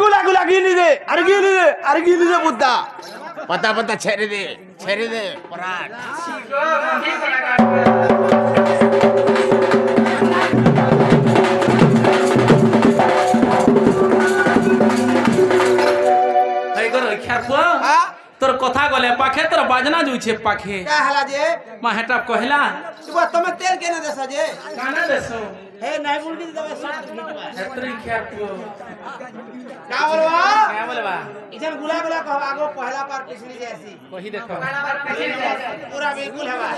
गुला गुला गिली दे अरे गिली दे बुद्धा पता पता छेरे दे पराठ এই গো খ্যার তো তোর কথা গলে পাখে তোর বাজনা জুইছে পাখে क्या हला जे মা হেটা কহিলা सुबह तुम तेल केने देसा जे কানা দেছো हे नहीं बोल के दबे सब खींचवा হেতরি খ্যার তো क्या बोलवा क्या बोलबा इधर गुला गुला कहो आगो पहला बार पिछली जैसी कही देखो पूरा बिल्कुल हवा